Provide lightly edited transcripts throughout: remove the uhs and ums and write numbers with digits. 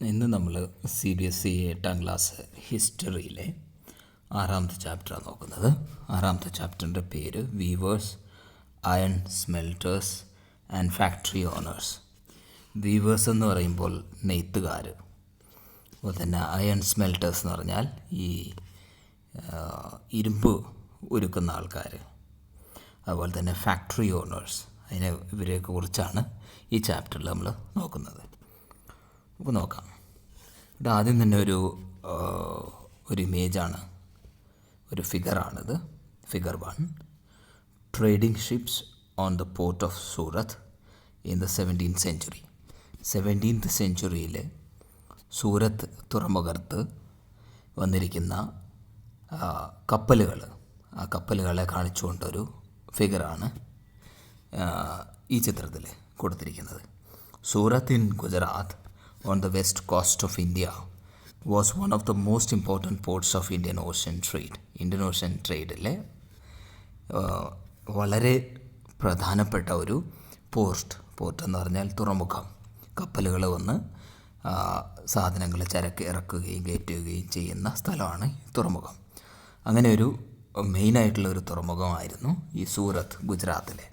ഇന്ന് നമ്മൾ CBSE 8ാം class ഹിസ്റ്ററിയിലെ 6ാമത്തെ ചാപ്റ്ററാണ് നോക്കുന്നത്. 6ാമത്തെ ചാപ്റ്ററിൻ്റെ പേര് weavers, iron smelters and factory owners. Weavers എന്ന് പറയുമ്പോൾ നെയ്ത്തുകാർ, അതുപോലെ തന്നെ അയൺ സ്മെൽറ്റേഴ്സ് എന്ന് പറഞ്ഞാൽ ഈ ഇരുമ്പ് ഉരുക്കുന്ന ആൾക്കാർ, അതുപോലെ തന്നെ ഫാക്ടറി ഓണേഴ്സ്. ഇവരെയൊക്കെ കുറിച്ചാണ് ഈ ചാപ്റ്ററിൽ നമ്മൾ നോക്കുന്നത്. നമുക്ക് നോക്കാം. ഇവിടെ ആദ്യം തന്നെ ഒരു ഇമേജാണ്, ഒരു ഫിഗറാണിത്. Figure 1. Trading ships on the port of Surat in the 17th century. 17th centuryയിൽ സൂറത്ത് തുറമുഖത്ത് വന്നിരിക്കുന്ന കപ്പലുകൾ, ആ കപ്പലുകളെ കാണിച്ചുകൊണ്ടൊരു ഫിഗറാണ് ഈ ചിത്രത്തിൽ കൊടുത്തിരിക്കുന്നത്. Surat in Gujarat on the west coast of India was one of the most important ports of Indian Ocean trade. Indian Ocean tradeലെ വളരെ പ്രധാനപ്പെട്ട ഒരു പോർട്ട് എന്ന് പറഞ്ഞാൽ തുറമുഖം. കപ്പലുകൾ വന്ന് സാധനങ്ങൾ ചരക്ക് ഇറക്കുകയും കയറ്റുകയും ചെയ്യുന്ന സ്ഥലമാണ് തുറമുഖം. അങ്ങനെ ഒരു മെയിനായിട്ടുള്ള ഒരു തുറമുഖമായിരുന്നു ഈ സൂറത്ത്, ഗുജറാത്തിലെ.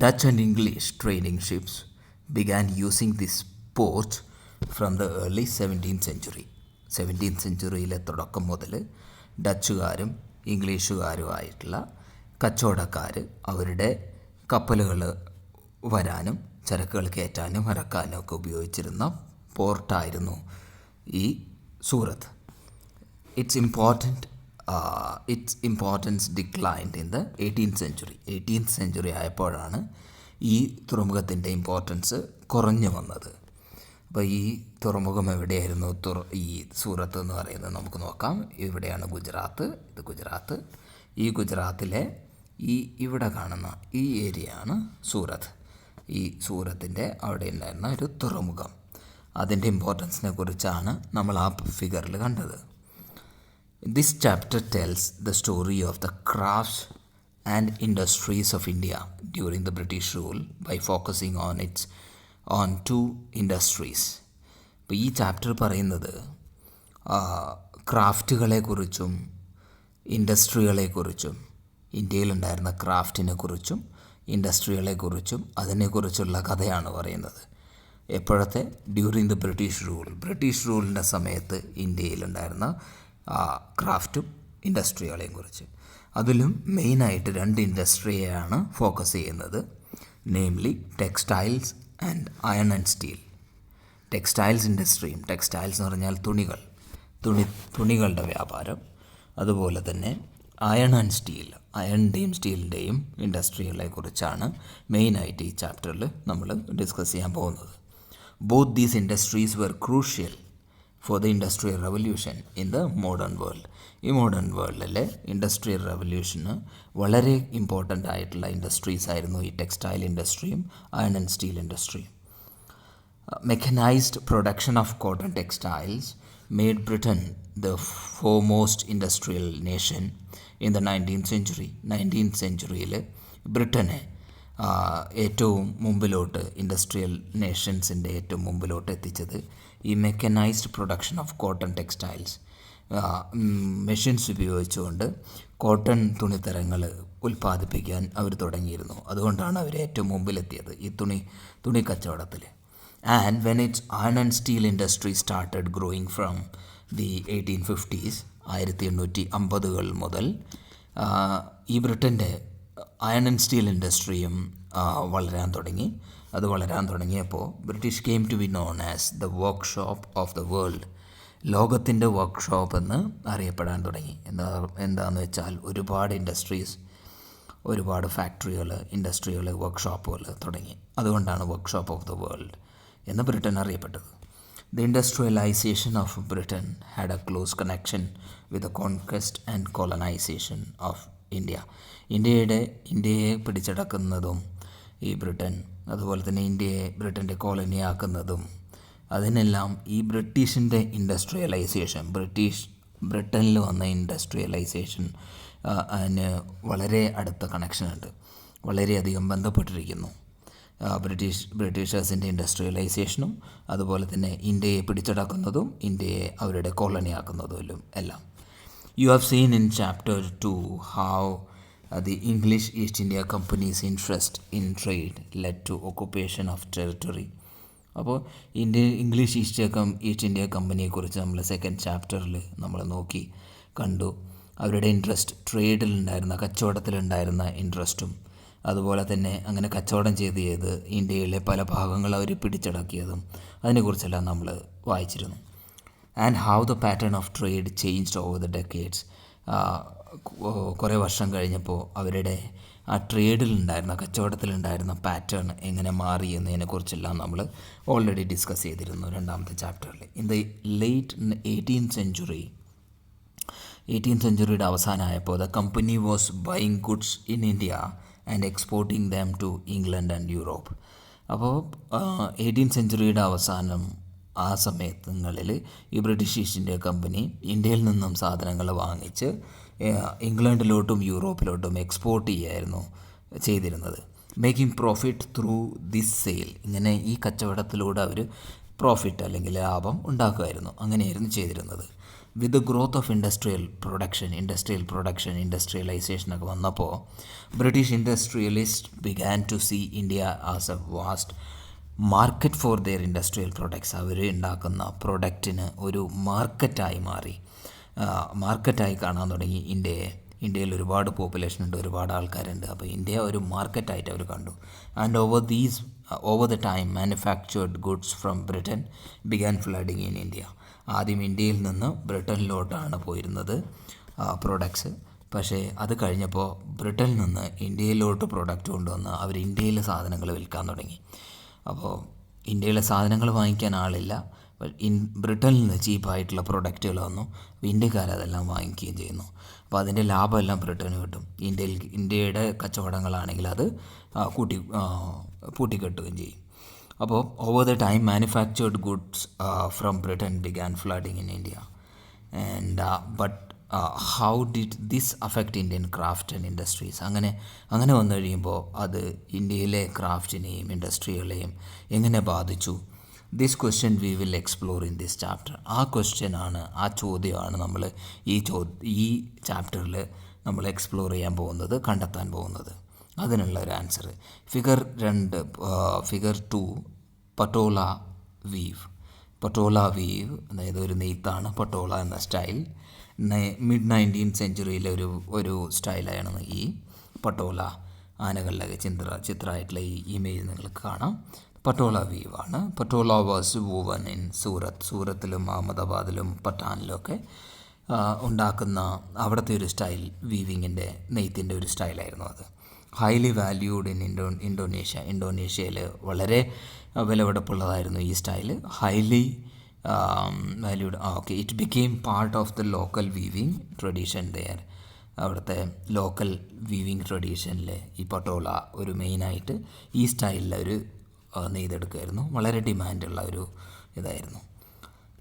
Dutch and English trading ships began using this port from the early 17th century. 17th centuryയിലെ തുടക്കം മുതൽ ഡച്ചുകാരും ഇംഗ്ലീഷുകാരുമായിട്ടുള്ള കച്ചവടക്കാർ അവരുടെ കപ്പലുകൾ വരാനും ചരക്കുകൾ കയറ്റാനും ഇറക്കാനും ഒക്കെ ഉപയോഗിച്ചിരുന്ന പോർട്ടായിരുന്നു ഈ സൂറത്ത്. its importance declined in the 18th century. 18th century ആയപ്പോഴാണ് ഈ തുറമുഖത്തിൻ്റെ ഇമ്പോർട്ടൻസ് കുറഞ്ഞു വന്നത്. അപ്പോൾ ഈ തുറമുഖം എവിടെയായിരുന്നു? ഈ സൂറത്ത് എന്ന് പറയുന്നത് നമുക്ക് നോക്കാം. ഇവിടെയാണ് ഗുജറാത്ത്, ഇത് ഗുജറാത്ത്. ഈ ഗുജറാത്തിലെ ഇവിടെ കാണുന്ന ഈ ഏരിയയാണ് സൂറത്ത്. ഈ സൂറത്തിൻ്റെ അവിടെ ഉണ്ടായിരുന്ന ഒരു തുറമുഖം, അതിൻ്റെ ഇമ്പോർട്ടൻസിനെ കുറിച്ചാണ് നമ്മൾ ആ ഫിഗറിൽ കണ്ടത്. This chapter tells the story of the crafts and industries of India during the British rule by focusing on two industries. അപ്പോൾ ഈ ചാപ്റ്റർ പറയുന്നത് ക്രാഫ്റ്റുകളെക്കുറിച്ചും ഇൻഡസ്ട്രികളെക്കുറിച്ചും, ഇന്ത്യയിലുണ്ടായിരുന്ന ക്രാഫ്റ്റിനെ കുറിച്ചും ഇൻഡസ്ട്രികളെക്കുറിച്ചും അതിനെക്കുറിച്ചുള്ള കഥയാണ് പറയുന്നത്. എപ്പോഴത്തെ? ഡ്യൂറിങ് ദ ബ്രിട്ടീഷ് റൂളിൻ്റെ സമയത്ത് ഇന്ത്യയിലുണ്ടായിരുന്ന ക്രാഫ്റ്റും ഇൻഡസ്ട്രികളെയും കുറിച്ച്. അതിലും മെയിനായിട്ട് 2 ഇൻഡസ്ട്രിയെയാണ് ഫോക്കസ് ചെയ്യുന്നത്, namely textiles and iron and steel. Textiles ഇൻഡസ്ട്രിയും, ടെക്സ്റ്റൈൽസ് എന്ന് പറഞ്ഞാൽ തുണികളുടെ വ്യാപാരം, അതുപോലെ തന്നെ അയൺ ആൻഡ് സ്റ്റീൽ, അയണിൻ്റെയും സ്റ്റീലിൻ്റെയും ഇൻഡസ്ട്രികളെ കുറിച്ചാണ് മെയിനായിട്ട് ഈ ചാപ്റ്ററിൽ നമ്മൾ ഡിസ്കസ് ചെയ്യാൻ പോകുന്നത്. Both these industries were crucial for the industrial revolution in the modern world. ഈ മോഡേൺ വേൾഡിലെ ഇൻഡസ്ട്രിയൽ റവല്യൂഷന് വളരെ ഇമ്പോർട്ടൻ്റ് ആയിട്ടുള്ള ഇൻഡസ്ട്രീസ് ആയിരുന്നു ഈ ടെക്സ്റ്റൈൽ ഇൻഡസ്ട്രിയും അയൺ ആൻഡ് സ്റ്റീൽ ഇൻഡസ്ട്രിയും. Mechanised production of cotton textiles made Britain the foremost industrial nation in the 19th century. 19th centuryയിൽ ബ്രിട്ടനെ ഏറ്റവും മുമ്പിലോട്ട്, ഇൻഡസ്ട്രിയൽ നേഷൻസിൻ്റെ ഏറ്റവും മുമ്പിലോട്ട് എത്തിച്ചത് ഈ mechanised production of cotton textiles, machines ഉപയോഗിച്ചുകൊണ്ട് കോട്ടൺ തുണിത്തരങ്ങൾ ഉൽപ്പാദിപ്പിക്കാൻ അവർ തുടങ്ങിയിരുന്നു. അതുകൊണ്ടാണ് അവർ ഏറ്റവും മുമ്പിലെത്തിയത് ഈ തുണി കച്ചവടത്തിൽ. And when its iron and steel industry started growing from the 1850s, 1850-കൾ മുതൽ ഈ ബ്രിട്ടൻ്റെ അയൺ ആൻഡ് സ്റ്റീൽ ഇൻഡസ്ട്രിയും വളരാൻ തുടങ്ങി. അത് വളരാൻ തുടങ്ങിയപ്പോൾ British came to be known as the workshop of the world. ലോകത്തിൻ്റെ വർക്ക്ഷോപ്പ് എന്ന് അറിയപ്പെടാൻ തുടങ്ങി. എന്താണെന്ന് വെച്ചാൽ ഒരുപാട് ഇൻഡസ്ട്രീസ്, ഒരുപാട് ഫാക്ടറികൾ, ഇൻഡസ്ട്രികൾ, വർക്ക്ഷോപ്പുകൾ തുടങ്ങി. അതുകൊണ്ടാണ് വർക്ക്ഷോപ്പ് ഓഫ് ദ വേൾഡ് എന്ന് ബ്രിട്ടൻ അറിയപ്പെട്ടത്. The industrialisation of Britain had a close connection with the conquest and colonisation of India. ഇന്ത്യയെ പിടിച്ചടക്കുന്നതും ഈ ബ്രിട്ടൻ, അതുപോലെ തന്നെ ഇന്ത്യയെ ബ്രിട്ടൻ്റെ കോളനിയാക്കുന്നതും, അതിനെല്ലാം ഈ ബ്രിട്ടീഷിൻ്റെ ഇൻഡസ്ട്രിയലൈസേഷൻ, ബ്രിട്ടനിൽ വന്ന ഇൻഡസ്ട്രിയലൈസേഷൻ അതിന് വളരെ അടുത്ത കണക്ഷനുണ്ട്, വളരെയധികം ബന്ധപ്പെട്ടിരിക്കുന്നു. ബ്രിട്ടീഷേഴ്സിൻ്റെ ഇൻഡസ്ട്രിയലൈസേഷനും അതുപോലെ തന്നെ ഇന്ത്യയെ പിടിച്ചടക്കുന്നതും ഇന്ത്യയെ അവരുടെ കോളനിയാക്കുന്നതും എല്ലാം. You have seen in chapter 2 how the English East India Company's interest in trade led to occupation of territory. അപ്പോൾ ഇംഗ്ലീഷ് ഈസ്റ്റ് ഇന്ത്യ കമ്പനിയെക്കുറിച്ച് നമ്മൾ സെക്കൻഡ് ചാപ്റ്ററിൽ നമ്മൾ നോക്കി കണ്ടു. അവരുടെ ഇൻട്രസ്റ്റ് ട്രേഡിലുണ്ടായിരുന്ന കച്ചവടത്തിലുണ്ടായിരുന്ന ഇൻട്രസ്റ്റും അതുപോലെ തന്നെ അങ്ങനെ കച്ചവടം ചെയ്ത് ഇന്ത്യയിലെ പല ഭാഗങ്ങൾ അവർ പിടിച്ചടക്കിയതും അതിനെക്കുറിച്ചെല്ലാം നമ്മൾ വായിച്ചിരുന്നു. And how the pattern of trade changed over the decades. കുറേ വർഷം കഴിഞ്ഞപ്പോൾ അവരുടെ ആ ട്രേഡിലുണ്ടായിരുന്ന കച്ചവടത്തിലുണ്ടായിരുന്ന പാറ്റേൺ എങ്ങനെ മാറി എന്നതിനെക്കുറിച്ചെല്ലാം നമ്മൾ ഓൾറെഡി ഡിസ്കസ് ചെയ്തിരുന്നു രണ്ടാമത്തെ ചാപ്റ്ററിൽ. ഇൻ ദ ലേറ്റ് 18th സെഞ്ച്വറിയുടെ അവസാനമായപ്പോൾ the company was buying goods in India and exporting them to England and Europe. അപ്പോൾ 18th സെഞ്ച്വറിയുടെ അവസാനം ആ സമയങ്ങളിൽ ഈ ബ്രിട്ടീഷ് ഈസ്റ്റ് ഇന്ത്യ കമ്പനി ഇന്ത്യയിൽ നിന്നും സാധനങ്ങൾ വാങ്ങിച്ച് ഇംഗ്ലണ്ടിലോട്ടും യൂറോപ്പിലോട്ടും എക്സ്പോർട്ട് ചെയ്യായിരുന്നു ചെയ്തിരുന്നത്. Making profit through this sale. ഇങ്ങനെ ഈ കച്ചവടത്തിലൂടെ അവർ പ്രോഫിറ്റ് അല്ലെങ്കിൽ ലാഭം ഉണ്ടാക്കുമായിരുന്നു. അങ്ങനെയായിരുന്നു ചെയ്തിരുന്നത്. വിത്ത് ദ ഗ്രോത്ത് ഓഫ് ഇൻഡസ്ട്രിയലൈസേഷനൊക്കെ വന്നപ്പോൾ British industrialist began to see India as a vast market for their industrial products. അവർ ഉണ്ടാക്കുന്ന പ്രൊഡക്റ്റിന് ഒരു മാർക്കറ്റായി കാണാൻ തുടങ്ങി ഇന്ത്യയെ. ഇന്ത്യയിൽ ഒരുപാട് പോപ്പുലേഷൻ ഉണ്ട്, ഒരുപാട് ആൾക്കാരുണ്ട്. അപ്പോൾ ഇന്ത്യ ഒരു മാർക്കറ്റായിട്ട് അവർ കണ്ടു. And over the time manufactured goods from Britain began flooding in India. ആദ്യം ഇന്ത്യയിൽ നിന്ന് ബ്രിട്ടനിലോട്ടാണ് പോയിരുന്നത് പ്രൊഡക്ട്സ്. പക്ഷേ അത് കഴിഞ്ഞപ്പോൾ ബ്രിട്ടനിൽ നിന്ന് ഇന്ത്യയിലോട്ട് പ്രൊഡക്റ്റ് കൊണ്ടുവന്ന് അവർ ഇന്ത്യയിലെ സാധനങ്ങൾ വിൽക്കാൻ തുടങ്ങി. അപ്പോൾ ഇന്ത്യയിലെ സാധനങ്ങൾ വാങ്ങിക്കാൻ ആളില്ല. ബ്രിട്ടനിൽ നിന്ന് ചീപ്പായിട്ടുള്ള പ്രൊഡക്റ്റുകൾ വന്നു. ഇന്ത്യക്കാരതെല്ലാം വാങ്ങിക്കുകയും ചെയ്യുന്നു. അപ്പോൾ അതിൻ്റെ ലാഭമെല്ലാം ബ്രിട്ടന് കിട്ടും. ഇന്ത്യയുടെ കച്ചവടങ്ങളാണെങ്കിൽ അത് പൂട്ടിക്കെട്ടുകയും ചെയ്യും. അപ്പോൾ over the time manufactured goods from Britain began flooding in India. And but how did this affect Indian craft and industries. അങ്ങനെ വന്നു കഴിയുമ്പോൾ അത് ഇന്ത്യയിലെ ക്രാഫ്റ്റിനെയും ഇൻഡസ്ട്രികളെയും എങ്ങനെ ബാധിച്ചു? This question we will explore in this chapter. ആ ചോദ്യമാണ് നമ്മൾ ഈ ചാപ്റ്ററിൽ നമ്മൾ എക്സ്പ്ലോർ ചെയ്യാൻ പോകുന്നത്, കണ്ടെത്താൻ പോകുന്നത്. അതിനുള്ള ഒരു ആൻസർ ഫിഗർ 2 പട്ടോല വീവ്. അതായത് ഒരു നെയ്ത്താണ് പട്ടോല എന്ന സ്റ്റൈൽ. മിഡ് 19th സെഞ്ച്വറിയിലെ ഒരു സ്റ്റൈലാണ് ഈ പട്ടോല. ആനകളിലൊക്കെ ചിത്രമായിട്ടുള്ള ഈ ഇമേജ് നിങ്ങൾക്ക് കാണാം. പട്ടോല വീവാണ്. പട്ടോല വാസ് വൂവൻ ഇൻ സൂറത്തിലും അഹമ്മദാബാദിലും പട്ടാനിലും ഒക്കെ ഉണ്ടാക്കുന്ന അവിടുത്തെ ഒരു സ്റ്റൈൽ, വീവിങ്ങിൻ്റെ നെയ്ത്തിൻ്റെ ഒരു സ്റ്റൈലായിരുന്നു അത്. ഹൈലി വാല്യൂഡ് ഇൻ ഇൻഡോനേഷ്യയിൽ വളരെ വിലപിടിപ്പുള്ളതായിരുന്നു ഈ style. Highly valued. Okay, it became part of the local weaving tradition there. അവിടുത്തെ ലോക്കൽ വീവിങ് ട്രഡീഷനിൽ ഈ പട്ടോല ഒരു മെയിനായിട്ട് ഈ സ്റ്റൈലിൽ ഒരു നെയ്തെടുക്കുമായിരുന്നു. വളരെ ഡിമാൻഡുള്ള ഒരു ഇതായിരുന്നു.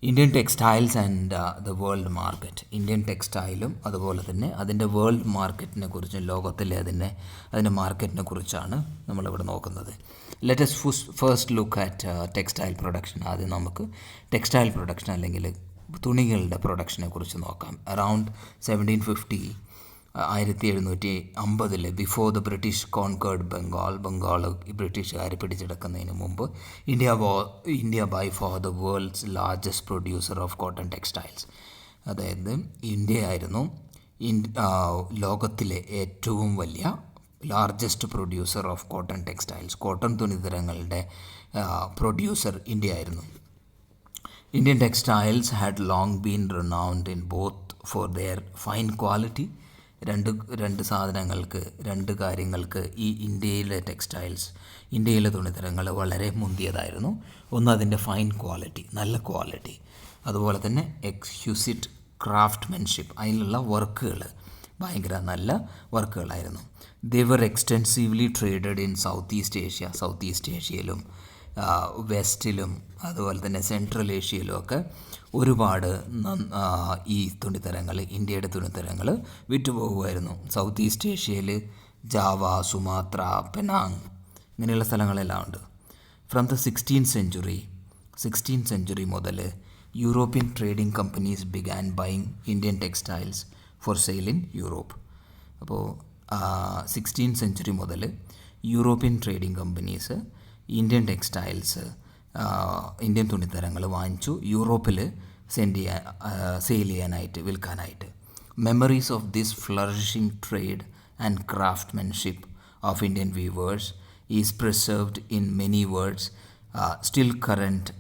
Indian textiles and the world market. Indian ടെക്സ്റ്റൈലും അതുപോലെ തന്നെ അതിൻ്റെ വേൾഡ് മാർക്കറ്റിനെ കുറിച്ചും ലോകത്തിലെ അതിൻ്റെ മാർക്കറ്റിനെ കുറിച്ചാണ് നമ്മളിവിടെ നോക്കുന്നത്. Let us first look at textile production. ആദ്യം നമുക്ക് ടെക്സ്റ്റൈൽ പ്രൊഡക്ഷൻ അല്ലെങ്കിൽ തുണികളുടെ പ്രൊഡക്ഷനെ കുറിച്ച് നോക്കാം. Around 1750 before the British conquered Bengal ബ്രിട്ടീഷുകാർ പിടിച്ചെടുക്കുന്നതിന് മുമ്പ് India by far the world's largest producer of cotton textiles. അതായത് ഇന്ത്യ ആയിരുന്നു ലോകത്തിലെ ഏറ്റവും വലിയ largest producer of cotton textiles. Cotton തുണിത്തരങ്ങളുടെ പ്രൊഡ്യൂസർ ഇന്ത്യ ആയിരുന്നു. Indian textiles had long been renowned in both for their fine quality. രണ്ട് കാര്യങ്ങൾക്ക് ഈ ഇന്ത്യയിലെ തുണിത്തരങ്ങൾ വളരെ മുന്തിയതായിരുന്നു. ഒന്ന് അതിൻ്റെ ഫൈൻ ക്വാളിറ്റി, നല്ല ക്വാളിറ്റി, അതുപോലെ തന്നെ എക്സ്ക്യൂസിറ്റ് ക്രാഫ്റ്റ്മെൻഷിപ്പ്, അതിലുള്ള വർക്കുകൾ ഭയങ്കര നല്ല വർക്കുകളായിരുന്നു. They were extensively traded in south east ഏഷ്യയിലും വെസ്റ്റിലും അതുപോലെ തന്നെ സെൻട്രൽ ഏഷ്യയിലും ഒക്കെ ഒരുപാട് ഈ തുണിത്തരങ്ങൾ, ഇന്ത്യയുടെ തുണിത്തരങ്ങൾ വിറ്റുപോകുമായിരുന്നു. സൗത്ത് ഈസ്റ്റ് ഏഷ്യയിൽ ജാവ, സുമാത്ര, പെനാങ്, ഇങ്ങനെയുള്ള സ്ഥലങ്ങളെല്ലാം ഉണ്ട്. ഫ്രം ദ 16th century മുതൽ European trading companies began buying Indian textiles for sale in Europe. അപ്പോൾ 16th century മുതൽ European trading companies Indian textiles, Indian തുണിത്തരങ്ങൾ വാങ്ങിച്ചു യൂറോപ്പിൽ സെയിൽ ചെയ്യാനായിട്ട്, വിൽക്കാനായിട്ട്. Memories of this flourishing trade and craftsmanship of Indian weavers is preserved in many words still current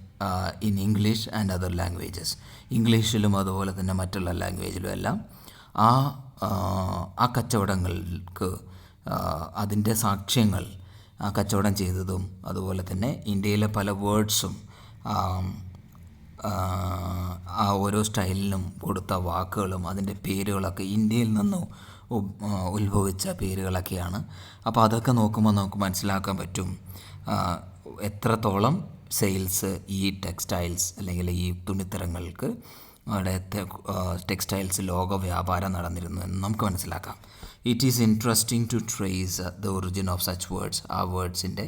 in English and other languages. ഇംഗ്ലീഷിലും അതുപോലെ തന്നെ മറ്റുള്ള ലാംഗ്വേജിലും എല്ലാം ആ കച്ചവടങ്ങൾക്ക് അതിൻ്റെ സാക്ഷ്യങ്ങൾ, ആ കച്ചവടം ചെയ്തതും അതുപോലെ തന്നെ ഇന്ത്യയിലെ പല വേർഡ്സും ആ ഓരോ സ്റ്റൈലിനും കൊടുത്ത വാക്കുകളും അതിൻ്റെ പേരുകളൊക്കെ ഇന്ത്യയിൽ നിന്ന് ഉത്ഭവിച്ച പേരുകളൊക്കെയാണ്. അപ്പോൾ അതൊക്കെ നോക്കുമ്പോൾ നമുക്ക് മനസ്സിലാക്കാൻ പറ്റും എത്രത്തോളം സെയിൽസ് ഈ ടെക്സ്റ്റൈൽസ് അല്ലെങ്കിൽ ഈ തുണിത്തരങ്ങൾക്ക് അവിടെ ടെക്സ്റ്റൈൽസ് ലോക വ്യാപാരം നടന്നിരുന്നു എന്ന് നമുക്ക് മനസ്സിലാക്കാം. It is interesting to trace the origin of such words. ആ വേർഡ്സിൻ്റെ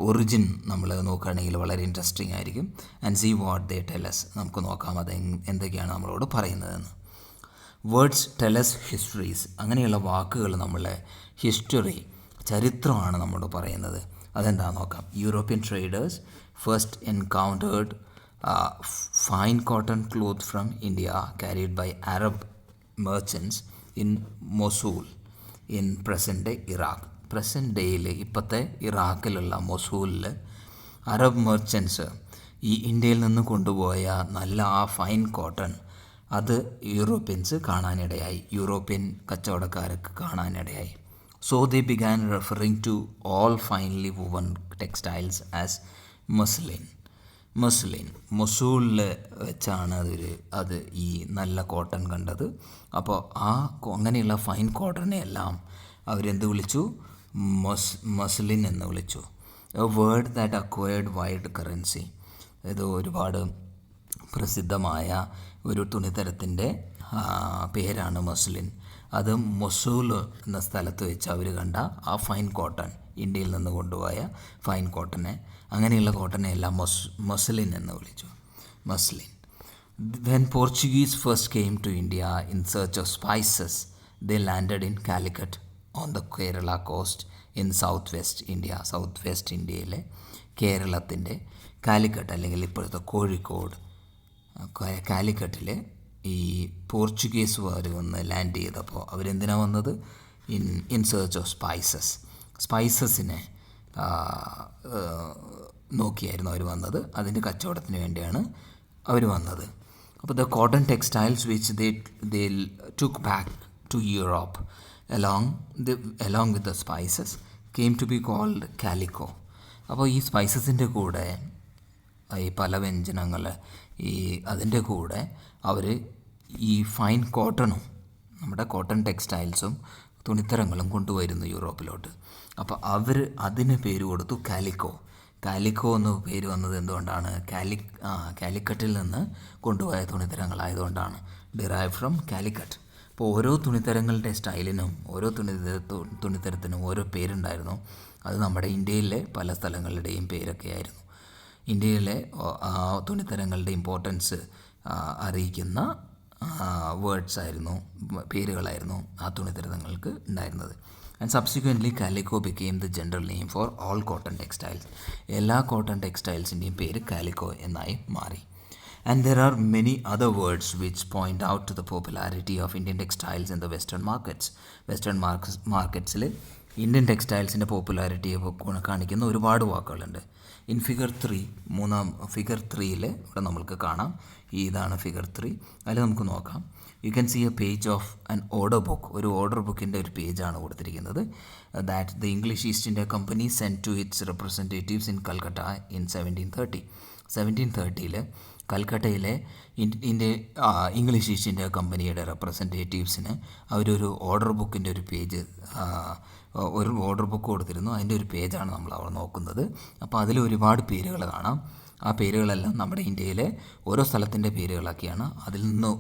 ഒറിജിൻ നമ്മൾ നോക്കുകയാണെങ്കിൽ വളരെ ഇൻട്രസ്റ്റിംഗ് ആയിരിക്കും. And see what they tells. നമുക്ക് നോക്കാം അത് എന്തൊക്കെയാണ് നമ്മളോട് പറയുന്നതെന്ന്. Words tells histories. അങ്ങനെയുള്ള വാക്കുകൾ നമ്മളെ ഹിസ്റ്ററി, ചരിത്രമാണ് നമ്മോട് പറയുന്നത്. അതെന്താണെന്ന് നോക്കാം. European traders first encountered fine cotton cloth from India carried by Arab merchants in Mosul in present day Iraq. Present ഡേയിൽ ഇപ്പോഴത്തെ ഇറാഖിലുള്ള മൊസൂലിൽ അറബ് മെർച്ചൻസ് ഈ ഇന്ത്യയിൽ നിന്ന് കൊണ്ടുപോയ നല്ല ആ ഫൈൻ കോട്ടൺ അത് യൂറോപ്യൻസ് കാണാനിടയായി, യൂറോപ്യൻ കച്ചവടക്കാർക്ക് കാണാനിടയായി. So they began referring to all finely woven textiles as മൊസൂളിൽ വെച്ചാണ് അത് ഈ നല്ല കോട്ടൺ കണ്ടത്. അപ്പോൾ അങ്ങനെയുള്ള ഫൈൻ കോട്ടനെ എല്ലാം അവരെന്ത് വിളിച്ചു? മസ്ലിൻ എന്ന് വിളിച്ചു. A word that acquired wide currency. ഇത് ഒരുപാട് പ്രസിദ്ധമായ ഒരു തുണിത്തരത്തിൻ്റെ പേരാണ് മസ്ലിൻ. അത് മൊസൂൾ എന്ന സ്ഥലത്ത് വെച്ച് അവർ കണ്ട ആ ഫൈൻ കോട്ടൺ, ഇന്ത്യയിൽ നിന്ന് കൊണ്ടുപോയ ഫൈൻ കോട്ടനെ, അങ്ങനെയുള്ള കോട്ടനെ എല്ലാം മസ്ലിൻ എന്ന് വിളിച്ചു. Muslin. When Portuguese first came to India in search of spices they landed in Calicut on the Kerala coast in south west India. South west ഇന്ത്യയിലെ കേരളത്തിൻ്റെ കാലിക്കറ്റ് അല്ലെങ്കിൽ ഇപ്പോഴത്തെ കോഴിക്കോട്, കാലിക്കറ്റിൽ ഈ പോർച്ചുഗീസുകാർ വന്ന് ലാൻഡ് ചെയ്തപ്പോൾ അവരെന്തിനാണ് വന്നത്? ഇൻ സെർച്ച് ഓഫ് സ്പൈസസിനെ നോക്കിയായിരുന്നു അവർ വന്നത്. അതിൻ്റെ കച്ചവടത്തിന് വേണ്ടിയാണ് അവർ വന്നത്. അപ്പോൾ the cotton textiles which they took back to Europe along with the spices came to be called calico. അപ്പോൾ ഈ സ്പൈസസിൻ്റെ കൂടെ ഈ പല വ്യഞ്ജനങ്ങൾ അതിൻ്റെ കൂടെ അവർ ഈ ഫൈൻ കോട്ടണും നമ്മുടെ കോട്ടൺ ടെക്സ്റ്റൈൽസും തുണിത്തരങ്ങളും കൊണ്ടുവരുന്നു യൂറോപ്പിലോട്ട്. അപ്പോൾ അവർ അതിന് പേര് കൊടുത്തു കാലിക്കോ. കാലിക്കോ എന്ന് പേര് വന്നത് എന്തുകൊണ്ടാണ്? കാലിക്കറ്റിൽ നിന്ന് കൊണ്ടുപോയ തുണിത്തരങ്ങളായതുകൊണ്ടാണ്. Derive from Calicut. അപ്പോൾ ഓരോ തുണിത്തരങ്ങളുടെ സ്റ്റൈലിനും ഓരോ തുണിത്തരത്തിനും ഓരോ പേരുണ്ടായിരുന്നു. അത് നമ്മുടെ ഇന്ത്യയിലെ പല സ്ഥലങ്ങളുടെയും പേരൊക്കെ ആയിരുന്നു. ഇന്ത്യയിലെ തുണിത്തരങ്ങളുടെ ഇമ്പോർട്ടൻസ് അറിയിക്കുന്ന വേർഡ്സ് ആയിരുന്നു, പേരുകളായിരുന്നു ആ തുണിത്തരങ്ങൾക്ക് ഉണ്ടായിരുന്നത്. And subsequently calico became the general name for all cotton textiles. എല്ലാ കോട്ടൺ ടെക്സ്റ്റൈൽസിൻ്റെയും പേര് കാലിക്കോ എന്നായി മാറി. And there are many other words which point out to the popularity of Indian textiles in the Western markets. Western marketsൽ Indian ടെക്സ്റ്റൈൽസിൻ്റെ പോപ്പുലാരിറ്റിയെ കാണിക്കുന്ന ഒരുപാട് വാക്കുകളുണ്ട്. In figure 3, figure 3 ഇവിടെ നമ്മൾക്ക് കാണാം. ഇതാണ് ഫിഗർ 3. അതിൽ നമുക്ക് നോക്കാം. You can see a page of an order book. ഒരു ഓർഡർ ബുക്കിൻ്റെ ഒരു പേജാണ് കൊടുത്തിരിക്കുന്നത്. That the English East India company sent to its representatives in Calcutta in 1730. 1730 കൽക്കട്ടയിലെ ഇംഗ്ലീഷ് ഈസ്റ്റ് ഇന്ത്യ കമ്പനിയുടെ റെപ്രസെൻറ്റേറ്റീവ്സിന് അവരൊരു ഓർഡർ ബുക്കിൻ്റെ ഒരു പേജ്, ഒരു ഓർഡർ ബുക്ക് കൊടുത്തിരുന്നു. അതിൻ്റെ ഒരു പേജാണ് നമ്മൾ അവിടെ നോക്കുന്നത്. അപ്പോൾ അതിൽ ഒരുപാട് പേരുകൾ കാണാം. ആ പേരുകളെല്ലാം നമ്മുടെ ഇന്ത്യയിലെ ഓരോ സ്ഥലത്തിൻ്റെ പേരുകളൊക്കെയാണ്, അതിൽ നിന്ന്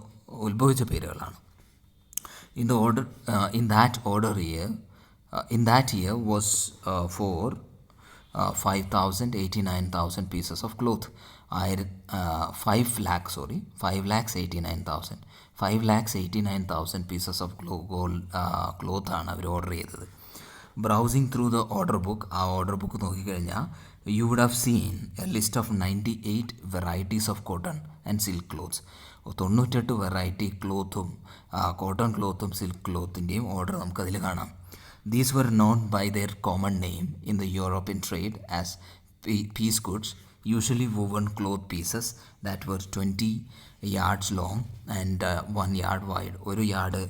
ഉത്ഭവിച്ച പേരുകളാണ്. In that year was for 5,89,000 pieces of cloth. 5 lakh 89,000 5,89,000 pieces of cloth ആണ് അവർ ഓർഡർ ചെയ്തത്. Browsing through the order book, ആ ഓർഡർ ബുക്ക് നോക്കിക്കഴിഞ്ഞാൽ you would have seen a list of 98 varieties of cotton and silk clothes. 98 variety ക്ലോത്തും cotton ക്ലോത്തും silk ക്ലോത്തിൻ്റെയും order നമുക്കതിൽ കാണാം. These were known by their common name in the European trade as piece goods, usually woven cloth pieces that were 20 yards long and 1 yard wide. ഒരു yard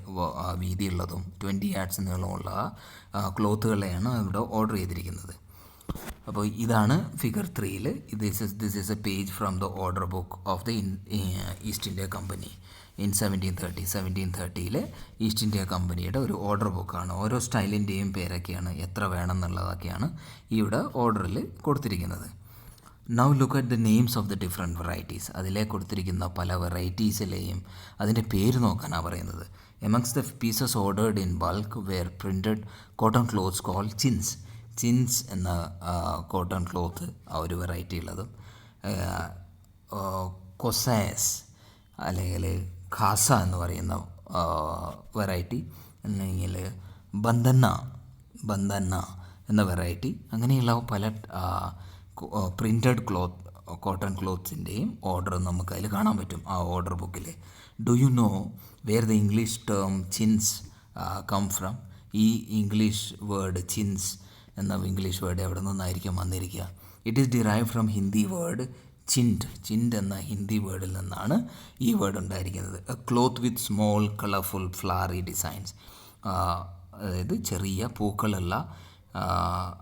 വീതിയുള്ളതും 20 yards നീളമുള്ള ക്ലോത്തുകളെയാണ് ഇവിടെ order ചെയ്തിരിക്കുന്നത്. അപ്പോൾ ഇതാണ് figure 3. This is A page from the order book of the east India company in 1730. East India കമ്പനിയുടെ ഒരു order ബുക്കാണ്. ഓരോ സ്റ്റൈലിൻ്റെയും പേരൊക്കെയാണ്, എത്ര വേണം എന്നുള്ളതൊക്കെയാണ് ഇവിടെ ഓർഡറിൽ കൊടുത്തിരിക്കുന്നത്. Now look at the names of the different varieties. അതിലെ കൊടുത്തിരിക്കുന്ന പല വെറൈറ്റീസിലെയും അതിൻ്റെ പേര് നോക്കാനാണ് പറയുന്നത്. Amongst the pieces ordered in bulk were printed cotton clothes called chintz. Chintz എന്ന കോട്ടൺ ക്ലോത്ത് ആ ഒരു വെറൈറ്റി ഉള്ളതും, കൊസേസ് അല്ലെങ്കിൽ ഖാസ എന്ന് പറയുന്ന വെറൈറ്റി, അല്ലെങ്കിൽ ബന്ദന്ന എന്ന വെറൈറ്റി, അങ്ങനെയുള്ള പല പ്രിൻറ്റഡ് കോട്ടൺ ക്ലോത്ത്സിൻ്റെയും ഓർഡർ നമുക്ക് അതിൽ കാണാൻ പറ്റും ആ ഓർഡർ ബുക്കിൽ. Do you know where the English term chintz come from? ഈ ഇംഗ്ലീഷ് വേർഡ് ചിൻസ് എന്ന ഇംഗ്ലീഷ് വേർഡ് എവിടെ നിന്നായിരിക്കും വന്നിരിക്കുക? It is derive from Hindi word chhint എന്ന ഹിന്ദി വേർഡിൽ നിന്നാണ് ഈ വേർഡ് ഉണ്ടായിരിക്കുന്നത്. A cloth with small colourful flowery designs, അതായത് ചെറിയ പൂക്കളുള്ള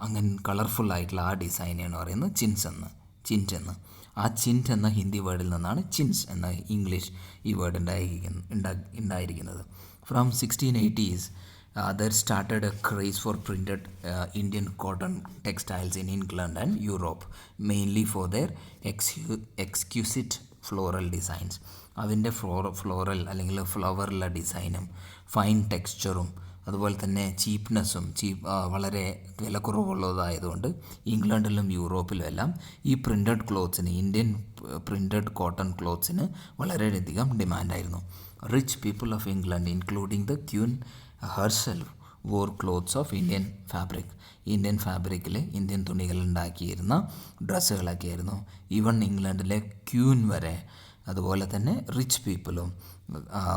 അങ്ങനെ കളർഫുള്ളായിട്ടുള്ള ആ ഡിസൈനാണ് പറയുന്നത് ചിൻറ്റ് എന്ന്. ആ ചിൻറ്റ് എന്ന ഹിന്ദി വേർഡിൽ നിന്നാണ് ചിൻസ് എന്ന ഇംഗ്ലീഷ് ഈ വേർഡ് ഉണ്ടായിരിക്കുന്നത്. From 1680s there started a craze for printed Indian cotton textiles in England and Europe, mainly for their exquisite floral designs. അതിൻ്റെ ഫ്ലോറൽ അല്ലെങ്കിൽ ഫ്ലവറുള്ള ഡിസൈനും ഫൈൻ ടെക്സ്ചറും അതുപോലെ തന്നെ ചീപ്നെസ്സും വളരെ വിലക്കുറവുള്ളതായതുകൊണ്ട് ഇംഗ്ലണ്ടിലും യൂറോപ്പിലും എല്ലാം ഈ പ്രിൻറ്റഡ് ക്ലോത്ത്സിന്, ഇന്ത്യൻ പ്രിൻറ്റഡ് കോട്ടൺ ക്ലോത്ത്സിന് വളരെയധികം ഡിമാൻഡായിരുന്നു. Rich people of England including the queen herself wore clothes of Indian fabric. Indian ഫാബ്രിക്കിൽ ഇന്ത്യൻ തുണികൾ ഉണ്ടാക്കിയിരുന്ന ഡ്രസ്സുകളൊക്കെ ആയിരുന്നു. ഈവൺ ഇംഗ്ലണ്ടിലെ ക്യൂൻ വരെ, അതുപോലെ തന്നെ റിച്ച് പീപ്പിളും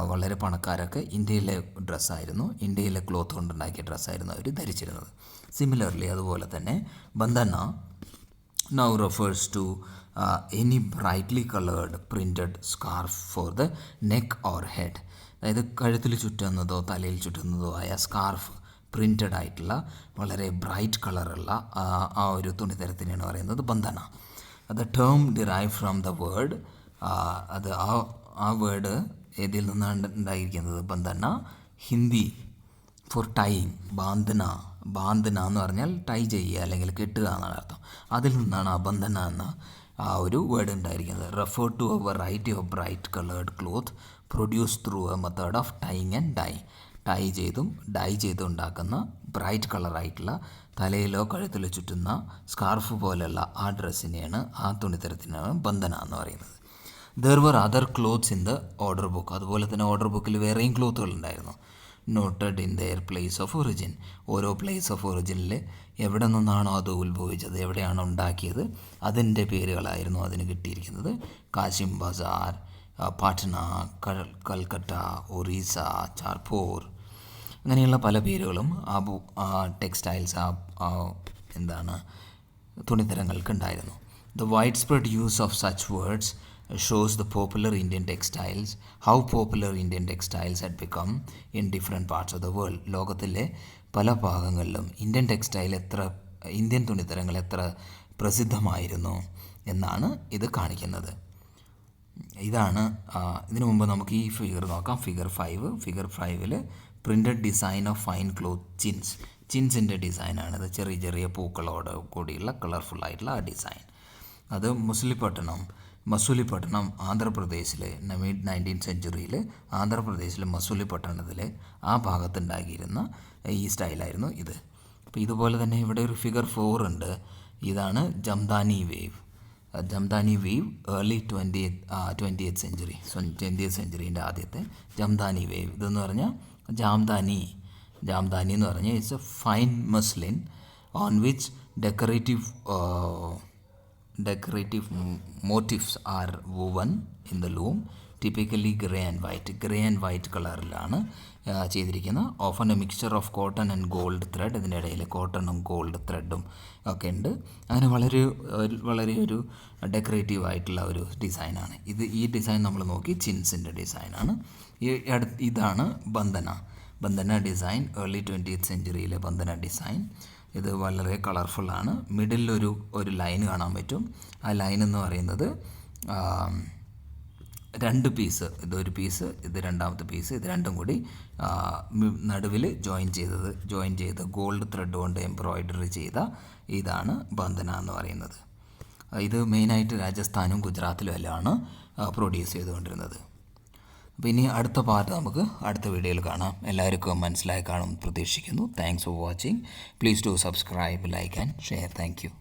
വളരെ പണക്കാരൊക്കെ ഇന്ത്യയിലെ ഡ്രസ്സായിരുന്നു, ഇന്ത്യയിലെ ക്ലോത്ത് കൊണ്ടുണ്ടാക്കിയ ഡ്രസ്സായിരുന്നു അവർ ധരിച്ചിരുന്നത്. സിമിലർലി അതുപോലെ തന്നെ bandana now refers to any brightly coloured printed scarf for the neck or head. അതായത് കഴുത്തിൽ ചുറ്റുന്നതോ തലയിൽ ചുറ്റുന്നതോ ആയ സ്കാർഫ്, പ്രിൻറ്റഡ് ആയിട്ടുള്ള വളരെ ബ്രൈറ്റ് കളറുള്ള ആ ഒരു തുണിത്തരത്തിനാണ് പറയുന്നത് bandana. The term derive from the word, അത് ആ വേർഡ് ഏതിൽ നിന്നാണ് ഉണ്ടായിരിക്കുന്നത്? Bandana, Hindi for tying, bandhna എന്ന് പറഞ്ഞാൽ ടൈ ചെയ്യുക അല്ലെങ്കിൽ കെട്ടുക എന്നാണ് അർത്ഥം. അതിൽ നിന്നാണ് ആ ബന്ദന എന്ന ആ ഒരു വേർഡ് ഉണ്ടായിരിക്കുന്നത്. Refer to a variety of bright coloured cloth produce through a method of tying and dye ചെയ്തും ഉണ്ടാക്കുന്ന ബ്രൈറ്റ് കളറായിട്ടുള്ള തലയിലോ കഴുത്തിലോ ചുറ്റുന്ന സ്കാർഫ് പോലെയുള്ള ആ ഡ്രസ്സിനെയാണ്, ആ തുണിത്തരത്തിനാണ് ബന്ദന എന്ന് പറയുന്നത്. There were other clothes in the order book. അതുപോലെ തന്നെ ഓർഡർ ബുക്കിൽ വേറെയും ക്ലോത്തുകൾ ഉണ്ടായിരുന്നു. Noted in their place of origin. ഓരോ പ്ലേസ് ഓഫ് ഒറിജിനിൽ എവിടെ നിന്നാണോ അത് ഉത്ഭവിച്ചത്, എവിടെയാണോ ഉണ്ടാക്കിയത്, അതിൻ്റെ പേരുകളായിരുന്നു അതിന് കിട്ടിയിരിക്കുന്നത്. കാശിം ബസാർ, പാട്ന, കൽക്കട്ട, ഒറീസ, ചാർപൂർ, അങ്ങനെയുള്ള പല പേരുകളും ആ ടെക്സ്റ്റൈൽസ്, തുണിത്തരങ്ങൾക്ക് ഉണ്ടായിരുന്നു. The wide spread use of such words shows the popular Indian textiles, how popular Indian textiles had become in different parts of the world. ലോകത്തിലെ പല ഭാഗങ്ങളിലും ഇന്ത്യൻ തുണിത്തരങ്ങൾ എത്ര പ്രസിദ്ധമായിരുന്നു എന്നാണ് ഇത് കാണിക്കുന്നത്. ഇതാണ് ഇതിനു മുമ്പ് നമുക്ക് ഈ ഫിഗർ നോക്കാം. Figure 5 printed design of fine cloth ചിൻസിൻ്റെ ഡിസൈനാണിത്. ചെറിയ ചെറിയ പൂക്കളോട് കൂടിയുള്ള കളർഫുള്ളായിട്ടുള്ള ആ ഡിസൈൻ. അത് മസൂലിപട്ടണം ആന്ധ്രാപ്രദേശിലെ മിഡ് 19th സെഞ്ച്വറിയിൽ ആന്ധ്രാപ്രദേശിലെ മസൂലിപട്ടണത്തിലെ ആ ഭാഗത്തുണ്ടാക്കിയിരുന്ന ഈ സ്റ്റൈലായിരുന്നു ഇത്. അപ്പോൾ ഇതുപോലെ തന്നെ ഇവിടെ ഒരു ഫിഗർ 4 ഉണ്ട്. ഇതാണ് jamdani wave. Jamdani wave early 20th century, 20th സെഞ്ച്വറീൻ്റെ ആദ്യത്തെ ജംദാനി വേവ്. ഇതെന്ന് പറഞ്ഞാൽ ജാംദാനി എന്ന് പറഞ്ഞാൽ it's A fine muslin on which decorative motifs are woven in the loom, typically grey and white കളറിലാണ് ചെയ്തിരിക്കുന്നത്. Often A mixture of cotton and gold thread. ഇതിൻ്റെ ഇടയിൽ കോട്ടണും gold ത്രെഡും ഒക്കെ ഉണ്ട്. അങ്ങനെ വളരെ ഒരു ഡെക്കറേറ്റീവ് ആയിട്ടുള്ള ഒരു ഡിസൈനാണ് ഇത്. ഈ ഡിസൈൻ നമ്മൾ നോക്കി ചിൻസിൻ്റെ ഡിസൈനാണ്. ഇതാണ് ബന്ധന ഡിസൈൻ, ഏർലി 20th സെഞ്ച്വറിയിലെ ബന്ധന ഡിസൈൻ. ഇത് വളരെ കളർഫുള്ളാണ്. മിഡിൽ ഒരു ലൈൻ കാണാൻ പറ്റും. ആ ലൈൻ എന്ന് പറയുന്നത് 2 പീസ്, ഇതൊരു പീസ്, ഇത് രണ്ടാമത്തെ പീസ്, ഇത് രണ്ടും കൂടി നടുവിൽ ജോയിൻ ചെയ്ത് ഗോൾഡ് ത്രെഡ് കൊണ്ട് എംബ്രോയിഡറി ചെയ്ത ഇതാണ് ബന്ധന എന്ന് പറയുന്നത്. ഇത് മെയിനായിട്ട് രാജസ്ഥാനും ഗുജറാത്തിലും എല്ലാമാണ് പ്രൊഡ്യൂസ് ചെയ്തുകൊണ്ടിരുന്നത്. അപ്പോൾ ഇനി അടുത്ത പാർട്ട് നമുക്ക് അടുത്ത വീഡിയോയിൽ കാണാം. എല്ലാവർക്കും മനസ്സിലായി കാണും പ്രതീക്ഷിക്കുന്നു. Thanks for watching. Please do subscribe, like and share. Thank you.